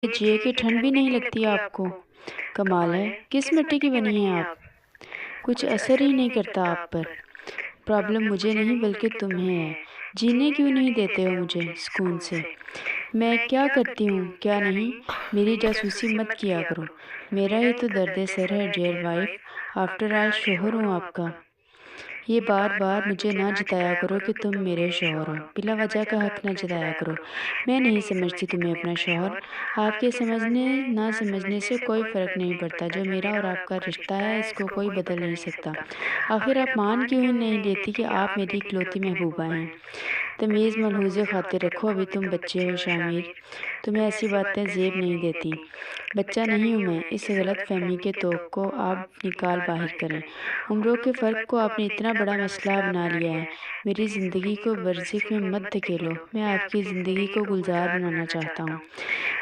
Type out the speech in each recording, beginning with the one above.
جیے کی ٹھنڈ بھی نہیں لگتی آپ کو؟ کمال ہے، کس مٹی کی بنی ہیں آپ؟ کچھ اثر ہی نہیں کرتا آپ پر۔ پرابلم مجھے نہیں بلکہ تمہیں ہے، جینے کیوں نہیں دیتے ہو مجھے سکون سے؟ میں کیا کرتی ہوں کیا نہیں؟ میری جاسوسی مت کیا کرو، میرا ہی تو درد سر ہے ڈیئر وائف، آفٹر آل شوہر ہوں آپ کا۔ یہ بار بار مجھے نہ جتایا کرو کہ تم میرے شوہر ہو، بلا وجہ کا حق نہ جتایا کرو۔ میں نہیں سمجھتی تمہیں اپنا شوہر، آپ کے سمجھنے نہ سمجھنے سے کوئی فرق نہیں پڑتا، جو میرا اور آپ کا رشتہ ہے اس کو کوئی بدل نہیں سکتا۔ آخر آپ مان کیوں ہی نہیں لیتی کہ آپ میری اکلوتی محبوبہ ہیں؟ تمیز ملحوظ خاطر رکھو، ابھی تم بچے ہو شامیر، تمہیں ایسی باتیں زیب نہیں دیتی۔ بچہ نہیں ہوں میں، اس غلط فہمی کے توق کو آپ نکال باہر کریں۔ عمروں کے فرق کو آپ نے اتنا بڑا مسئلہ بنا لیا ہے۔ میری زندگی کو برزخ میں مت دھکیلو، میں آپ کی زندگی کو گلزار بنانا چاہتا ہوں۔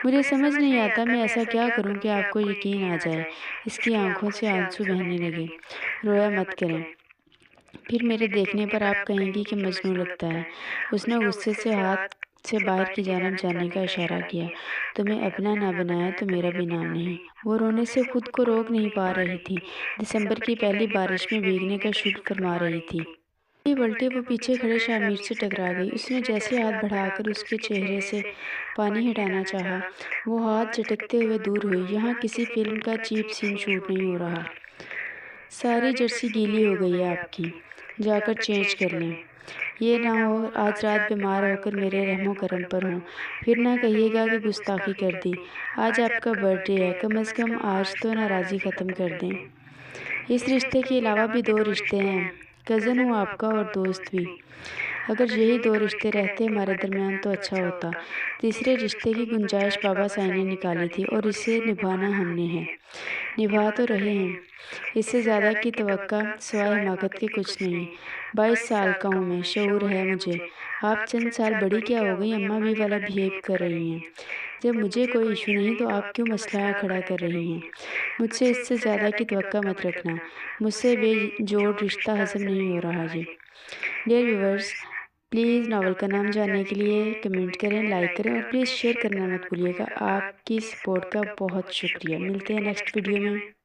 مجھے سمجھ نہیں آتا میں ایسا کیا کروں کہ آپ کو یقین آ جائے۔ اس کی آنکھوں سے آنسو بہنے لگے۔ رویا مت کریں، پھر میرے دیکھنے پر آپ کہیں گی کہ مجنوں لگتا ہے۔ اس نے غصے سے ہاتھ سے باہر کی جانب جانے کا اشارہ کیا۔ تمہیں اپنا نہ بنایا تو میرا بھی نام نہیں۔ وہ رونے سے خود کو روک نہیں پا رہی تھی، دسمبر کی پہلی بارش میں بھیگنے کا شکر فرما رہی تھی۔ الٹی وہ پیچھے کھڑے شامیر سے ٹکرا گئی۔ اس نے جیسے ہاتھ بڑھا کر اس کے چہرے سے پانی ہٹانا چاہا، وہ ہاتھ جھٹکتے ہوئے دور ہوئی۔ یہاں کسی فلم کا چیپ سین شوٹ نہیں ہو رہا۔ ساری جرسی گیلی ہو گئی ہے آپ کی، جا کر چینج کر لیں۔ یہ نہ ہو آج رات بیمار ہو کر میرے رحم و کرم پر ہوں، پھر نہ کہیے گا کہ گستاخی کر دی۔ آج آپ کا برتھ ڈے ہے، کم از کم آج تو ناراضی ختم کر دیں۔ اس رشتے کے علاوہ بھی دو رشتے ہیں، کزن ہوں آپ کا اور دوست بھی۔ اگر یہی دو رشتے رہتے ہمارے درمیان تو اچھا ہوتا۔ تیسرے رشتے کی گنجائش بابا سائی نے نکالی تھی اور اسے نبھانا ہم نے ہے، نبھا تو رہے ہیں۔ اس سے زیادہ کی توقع سوائے حماقت کے کچھ نہیں۔ 22 سال کا ہوں میں، شعور ہے مجھے۔ آپ چند سال بڑی کیا ہو گئی، اماں بھی والا بہیو کر رہی ہیں۔ جب مجھے کوئی ایشو نہیں تو آپ کیوں مسئلہ کھڑا کر رہی ہیں؟ مجھ سے اس سے زیادہ کی توقع مت رکھنا، مجھ سے بے جوڑ رشتہ ہضم نہیں ہو رہا جی۔ ڈیئر ویورز، پلیز ناول کا نام جاننے کے لیے کمنٹ کریں، لائک کریں اور پلیز شیئر کرنا مت بھولیے گا۔ آپ کی سپورٹ کا بہت شکریہ۔ ملتے ہیں نیکسٹ ویڈیو میں۔